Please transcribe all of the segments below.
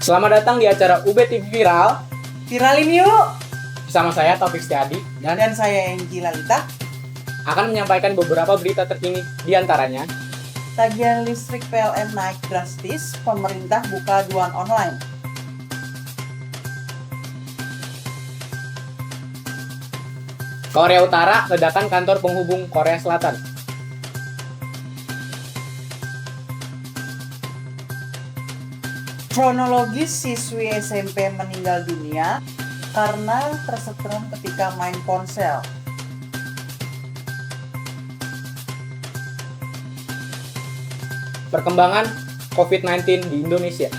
Selamat datang di acara UB TV Viral. Viralin yuk! Bersama saya Taufik Setiadi Dan saya Engki Lalita. akan menyampaikan beberapa berita terkini, di antaranya Tagihan listrik PLN naik drastis, pemerintah buka aduan online. Korea Utara ledakan kantor penghubung Korea Selatan. Kronologis siswi SMP meninggal dunia karena tersetrum ketika main ponsel. Perkembangan COVID-19 di Indonesia.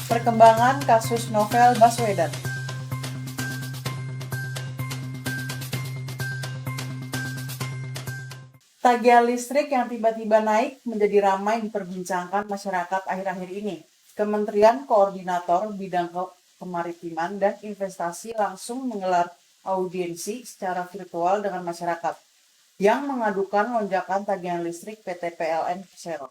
Perkembangan kasus Novel Baswedan. Tagihan listrik yang tiba-tiba naik menjadi ramai diperbincangkan masyarakat akhir-akhir ini. Kementerian Koordinator Bidang Kemaritiman dan Investasi langsung menggelar audiensi secara virtual dengan masyarakat yang mengadukan lonjakan tagihan listrik PT PLN Persero.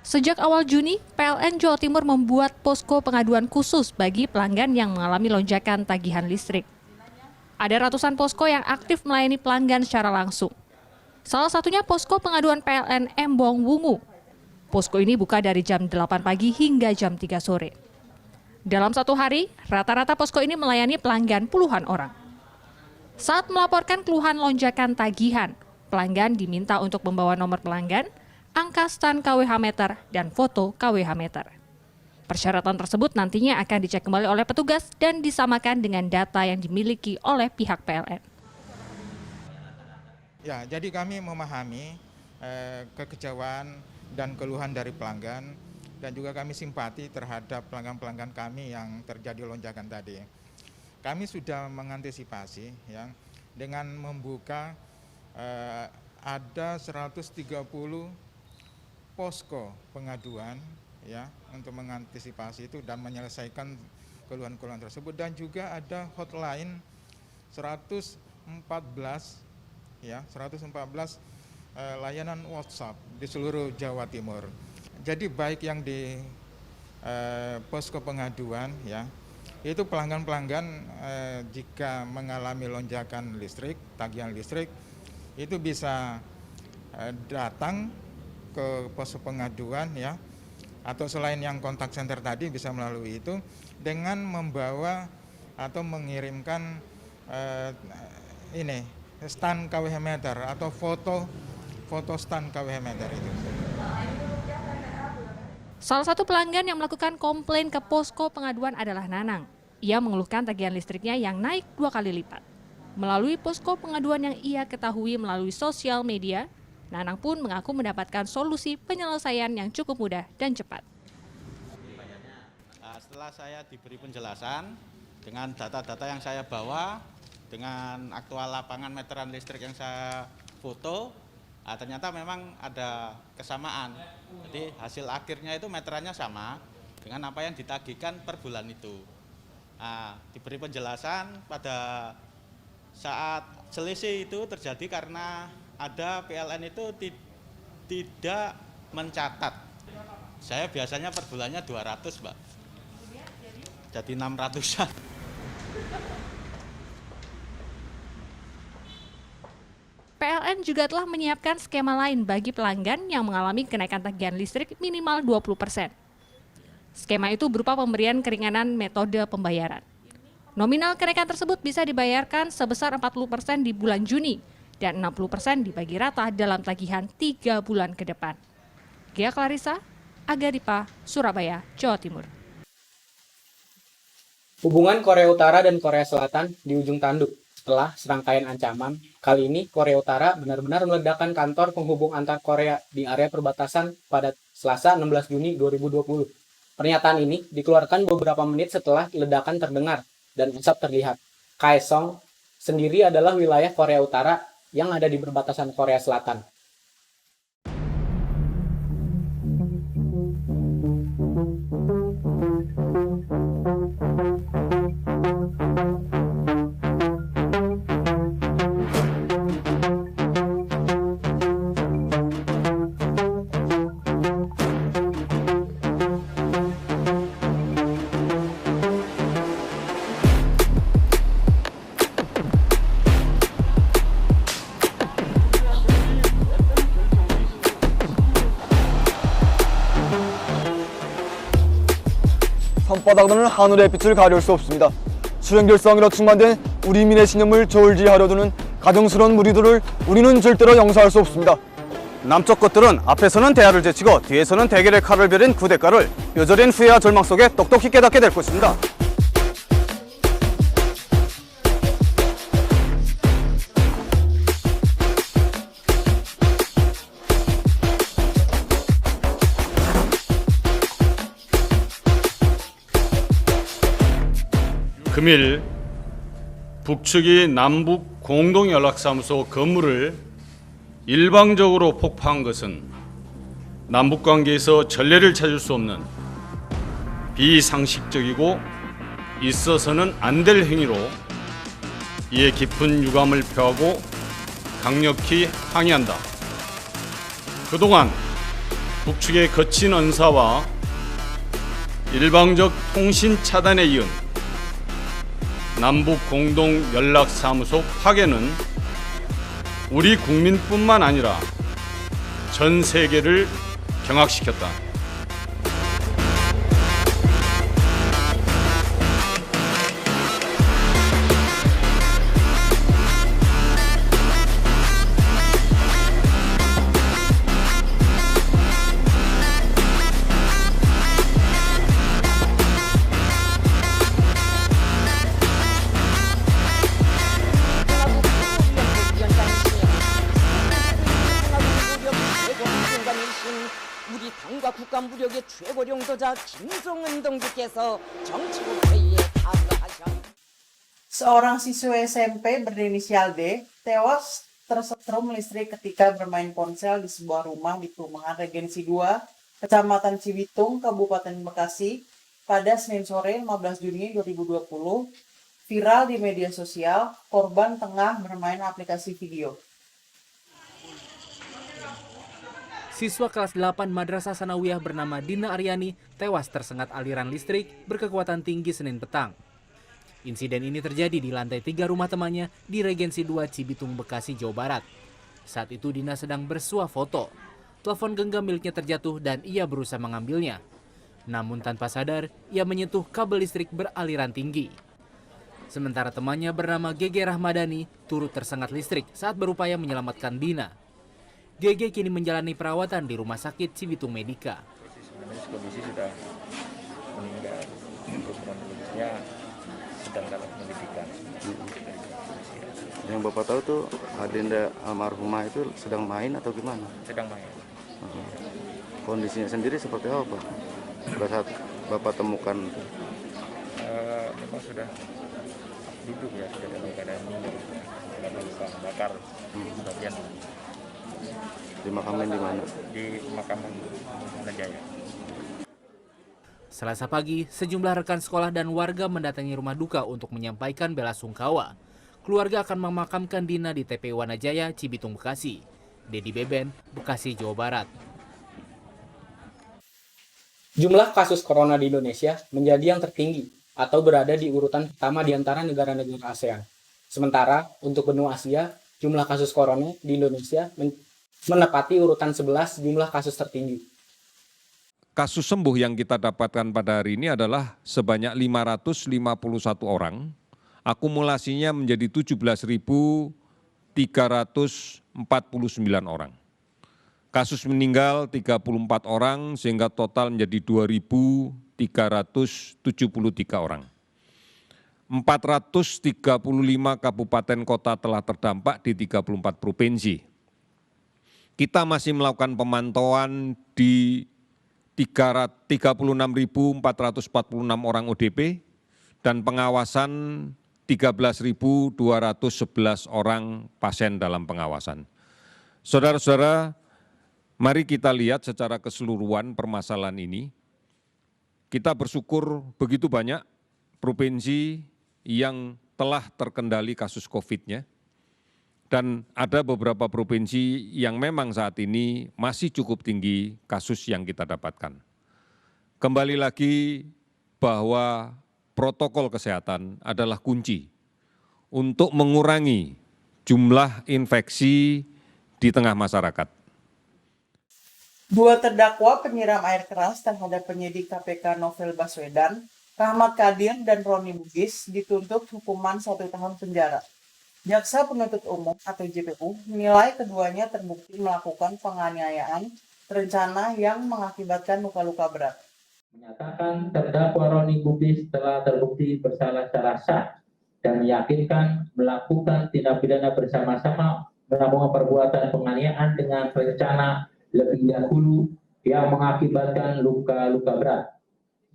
Sejak awal Juni, PLN Jawa Timur membuat posko pengaduan khusus bagi pelanggan yang mengalami lonjakan tagihan listrik. Ada ratusan posko yang aktif melayani pelanggan secara langsung. Salah satunya posko pengaduan PLN Embong Wungu. Posko ini buka dari jam 8 pagi hingga jam 3 sore. Dalam satu hari, rata-rata posko ini melayani pelanggan puluhan orang. Saat melaporkan keluhan lonjakan tagihan, pelanggan diminta untuk membawa nomor pelanggan, angka stan KWH meter, dan foto KWH meter. Persyaratan tersebut nantinya akan dicek kembali oleh petugas dan disamakan dengan data yang dimiliki oleh pihak PLN. Ya, jadi kami memahami kekecewaan dan keluhan dari pelanggan dan juga kami simpati terhadap pelanggan-pelanggan kami yang terjadi lonjakan tadi. Kami sudah mengantisipasi ya dengan membuka ada 130 posko pengaduan ya untuk mengantisipasi itu dan menyelesaikan keluhan-keluhan tersebut, dan juga ada hotline 114 layanan WhatsApp di seluruh Jawa Timur. Jadi baik yang di posko pengaduan ya, itu pelanggan-pelanggan jika mengalami lonjakan listrik, tagihan listrik, itu bisa datang ke posko pengaduan ya, atau selain yang kontak center tadi bisa melalui itu dengan membawa atau mengirimkan stan KWH meter atau foto stan KWH meter itu. Salah satu pelanggan yang melakukan komplain ke posko pengaduan adalah Nanang. Ia mengeluhkan tagihan listriknya yang naik 2 kali lipat. Melalui posko pengaduan yang ia ketahui melalui sosial media, Nanang pun mengaku mendapatkan solusi penyelesaian yang cukup mudah dan cepat. Setelah saya diberi penjelasan dengan data-data yang saya bawa, dengan aktual lapangan meteran listrik yang saya foto, ternyata memang ada kesamaan. Jadi hasil akhirnya itu meterannya sama dengan apa yang ditagihkan per bulan itu. Diberi penjelasan pada saat selisih itu terjadi karena ada PLN itu tidak mencatat. Saya biasanya per bulannya 200, Mbak. Jadi 600-an. PLN juga telah menyiapkan skema lain bagi pelanggan yang mengalami kenaikan tagihan listrik minimal 20%. Skema itu berupa pemberian keringanan metode pembayaran. Nominal kenaikan tersebut bisa dibayarkan sebesar 40% di bulan Juni dan 60% dibagi rata dalam tagihan 3 bulan ke depan. Gia Clarissa, Aga Dipa, Surabaya, Jawa Timur. hubungan Korea Utara dan Korea Selatan di ujung tanduk. Setelah serangkaian ancaman, kali ini Korea Utara benar-benar meledakkan kantor penghubung antar Korea di area perbatasan pada Selasa 16 Juni 2020. Pernyataan ini dikeluarkan beberapa menit setelah ledakan terdengar dan asap terlihat. Kaesong sendiri adalah wilayah Korea Utara yang ada di perbatasan Korea Selatan. 산바닥으로는 하늘의 빛을 가릴 수 없습니다. 수행결성이라 충만된 우리 민의 신념을 저울질하려 두는 가정스러운 무리들을 우리는 절대로 용서할 수 없습니다. 남쪽 것들은 앞에서는 대야를 제치고 뒤에서는 대결의 칼을 벼린 그 대가를 뼈저린 후회와 절망 속에 똑똑히 깨닫게 될 것입니다. 금일 북측이 남북 공동연락사무소 건물을 일방적으로 폭파한 것은 남북관계에서 전례를 찾을 수 없는 비상식적이고 있어서는 안 될 행위로 이에 깊은 유감을 표하고 강력히 항의한다. 그동안 북측의 거친 언사와 일방적 통신 차단에 이은 남북 공동 연락사무소 파괴는 우리 국민뿐만 아니라 전 세계를 경악시켰다. 우리 당과 국가 무력의 최고領導자 김종은 동지께서 정치국 회의에 참가하셨습니다. Seorang siswa SMP berinisial D tewas tersetrum listrik ketika bermain ponsel di sebuah rumah di Perumahan Regensi 2, Kecamatan Cibitung, Kabupaten Bekasi, pada Senin sore 15 Juni 2020. Viral di media sosial, korban tengah bermain aplikasi video. Siswa kelas 8 Madrasah Sanawiyah bernama Dina Aryani tewas tersengat aliran listrik berkekuatan tinggi Senin petang. Insiden ini terjadi di lantai 3 rumah temannya di Regensi 2 Cibitung, Bekasi, Jawa Barat. Saat itu Dina sedang bersuah foto. Telepon genggam miliknya terjatuh dan ia berusaha mengambilnya. Namun tanpa sadar, ia menyentuh kabel listrik beraliran tinggi. Sementara temannya bernama GG Rahmadani turut tersengat listrik saat berupaya menyelamatkan Dina. GG kini menjalani perawatan di Rumah Sakit Cibitung Medika. Kondisi sudah meninggal, terus kondisinya sedang dalam pendidikan. Yang Bapak tahu tuh Adinda almarhumah itu sedang main atau gimana? Sedang main. Kondisinya sendiri seperti apa Pak? Pada saat Bapak temukan? Memang sudah duduk ya, sudah dalam keadaan dalam luka bakar sebagian. Dimakamin di mana? Di pemakaman Manajaya. Selasa pagi, sejumlah rekan sekolah dan warga mendatangi rumah duka untuk menyampaikan bela sungkawa. Keluarga akan memakamkan Dina di TPU Wanajaya, Cibitung, Bekasi. Dedi Beben, Bekasi, Jawa Barat. Jumlah kasus corona di Indonesia menjadi yang tertinggi atau berada di urutan pertama di antara negara-negara ASEAN. Sementara untuk benua Asia, jumlah kasus corona di Indonesia menepati urutan 11 jumlah kasus tertinggi. Kasus sembuh yang kita dapatkan pada hari ini adalah sebanyak 551 orang, akumulasinya menjadi 17.349 orang. Kasus meninggal 34 orang sehingga total menjadi 2.373 orang. 435 kabupaten kota telah terdampak di 34 provinsi. Kita masih melakukan pemantauan di 36.446 orang ODP dan pengawasan 13.211 orang pasien dalam pengawasan. Saudara-saudara, mari kita lihat secara keseluruhan permasalahan ini. Kita bersyukur begitu banyak provinsi yang telah terkendali kasus COVID-nya. Dan ada beberapa provinsi yang memang saat ini masih cukup tinggi kasus yang kita dapatkan. Kembali lagi bahwa protokol kesehatan adalah kunci untuk mengurangi jumlah infeksi di tengah masyarakat. Dua terdakwa penyiram air keras terhadap penyidik KPK Novel Baswedan Rahmat Kadir dan Roni Bugis dituntut hukuman 1 tahun penjara. Jaksa Penuntut Umum atau JPU menilai keduanya terbukti melakukan penganiayaan terencana yang mengakibatkan luka-luka berat. Menyatakan terdakwa Roni Bugis telah terbukti bersalah secara sah dan meyakinkan melakukan tindak pidana bersama-sama melakukan perbuatan penganiayaan dengan rencana lebih dahulu yang mengakibatkan luka-luka berat,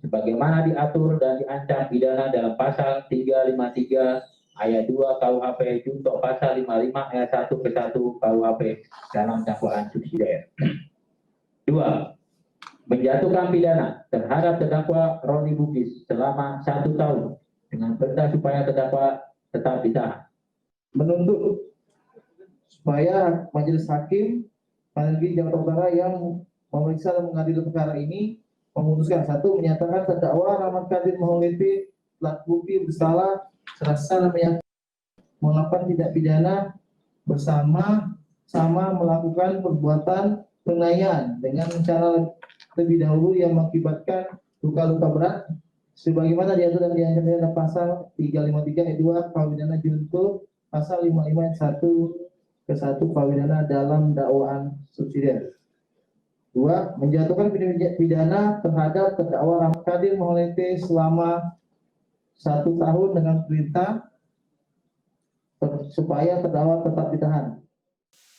sebagaimana diatur dan diancam pidana dalam pasal 353 ayat 2 KUHP junto pasal 55 ayat 1 ke 1 KUHP dalam dakwaan subsidiar. 2. Menjatuhkan pidana terhadap terdakwa Roni Bugis selama 1 tahun dengan perintah supaya terdakwa tetap ditahan. Menuntut supaya Majelis Hakim Pengadilan Negeri Jakarta Utara yang memeriksa dan mengadili perkara ini memutuskan: 1. Menyatakan terdakwa Rahmat Kadir Maulidi telah terbukti bersalah serasa melakukan tindak pidana bersama-sama melakukan perbuatan penganiayaan dengan rencana lebih dahulu yang mengakibatkan luka-luka berat sebagaimana diatur dan diancam dalam pasal 353 ayat 2 KUH pidana junto pasal 55 ayat 1 ke 1 KUH pidana dalam dakwaan subsidiar. 2. Menjatuhkan pidana terhadap terdakwa Rahmat Kadir Maulidi selama 1 tahun dengan perintah supaya terdakwa tetap ditahan.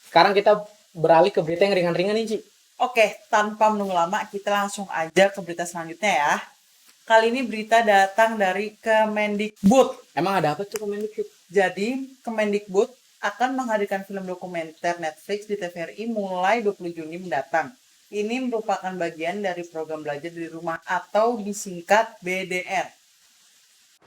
Sekarang kita beralih ke berita yang ringan-ringan nih, Ci. Oke, tanpa menunggu lama, kita langsung aja ke berita selanjutnya ya. Kali ini berita datang dari Kemendikbud. Emang ada apa tuh Kemendikbud? Jadi, Kemendikbud akan menghadirkan film dokumenter Netflix di TVRI mulai 20 Juni mendatang. Ini merupakan bagian dari program belajar dari rumah atau disingkat BDR.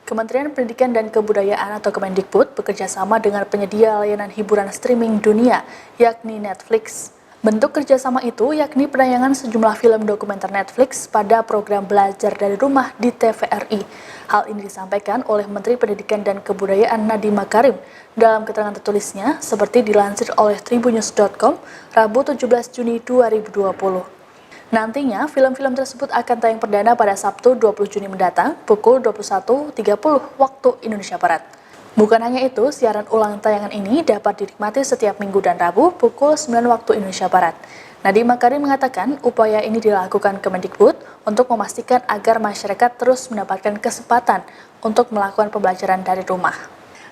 Kementerian Pendidikan dan Kebudayaan atau Kemendikbud bekerja sama dengan penyedia layanan hiburan streaming dunia, yakni Netflix. Bentuk kerjasama itu yakni penayangan sejumlah film dokumenter Netflix pada program belajar dari rumah di TVRI. Hal ini disampaikan oleh Menteri Pendidikan dan Kebudayaan Nadiem Makarim dalam keterangan tertulisnya seperti dilansir oleh tribunnews.com Rabu 17 Juni 2020. Nantinya, film-film tersebut akan tayang perdana pada Sabtu 20 Juni mendatang pukul 21.30 waktu Indonesia Barat. Bukan hanya itu, siaran ulang tayangan ini dapat dinikmati setiap Minggu dan Rabu pukul 9 waktu Indonesia Barat. Nadiem Makarim mengatakan upaya ini dilakukan Kemendikbud untuk memastikan agar masyarakat terus mendapatkan kesempatan untuk melakukan pembelajaran dari rumah.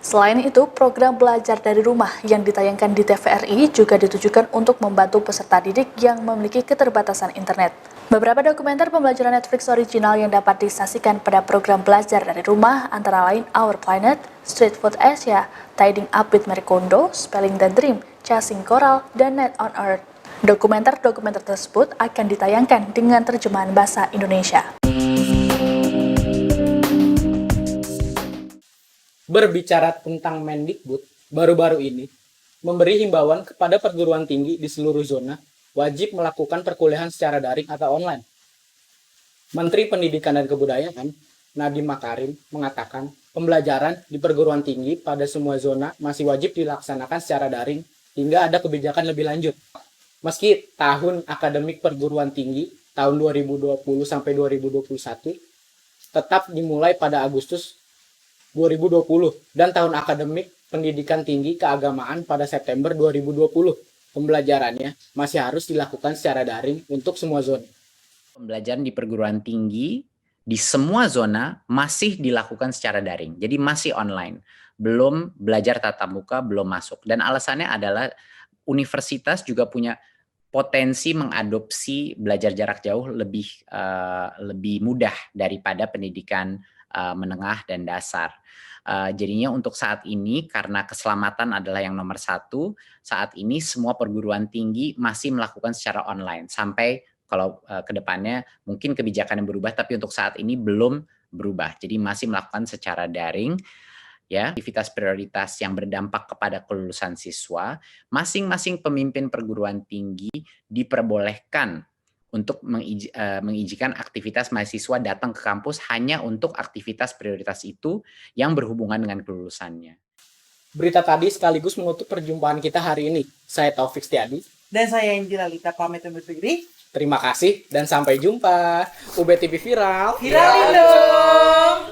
Selain itu, program belajar dari rumah yang ditayangkan di TVRI juga ditujukan untuk membantu peserta didik yang memiliki keterbatasan internet. Beberapa dokumenter pembelajaran Netflix original yang dapat disaksikan pada program belajar dari rumah antara lain Our Planet, Street Food Asia, Tidying Up with Marie Kondo, Spelling the Dream, Chasing Coral, dan Net on Earth. Dokumenter-dokumenter tersebut akan ditayangkan dengan terjemahan bahasa Indonesia. Berbicara tentang Mendikbud, baru-baru ini memberi himbauan kepada perguruan tinggi di seluruh zona wajib melakukan perkuliahan secara daring atau online. Menteri Pendidikan dan Kebudayaan Nadiem Makarim mengatakan pembelajaran di perguruan tinggi pada semua zona masih wajib dilaksanakan secara daring hingga ada kebijakan lebih lanjut. Meski tahun akademik perguruan tinggi tahun 2020 sampai 2021 tetap dimulai pada Agustus 2020 dan tahun akademik pendidikan tinggi keagamaan pada September 2020. Pembelajarannya masih harus dilakukan secara daring untuk semua zona. Pembelajaran di perguruan tinggi di semua zona masih dilakukan secara daring. Jadi masih online. Belum belajar tatap muka, belum masuk. Dan alasannya adalah universitas juga punya potensi mengadopsi belajar jarak jauh lebih mudah daripada pendidikan menengah dan dasar. Jadinya untuk saat ini karena keselamatan adalah yang nomor 1, saat ini semua perguruan tinggi masih melakukan secara online sampai kalau ke depannya mungkin kebijakan yang berubah, tapi untuk saat ini belum berubah. Jadi masih melakukan secara daring. Ya, aktivitas prioritas yang berdampak kepada kelulusan siswa, masing-masing pemimpin perguruan tinggi diperbolehkan untuk mengizinkan aktivitas mahasiswa datang ke kampus hanya untuk aktivitas prioritas itu yang berhubungan dengan kelulusannya. Berita tadi sekaligus menutup perjumpaan kita hari ini. Saya Taufik Setiadi. Dan saya Angela Lita pamit undur diri. Terima kasih dan sampai jumpa. UB TV Viral. Viralin dong!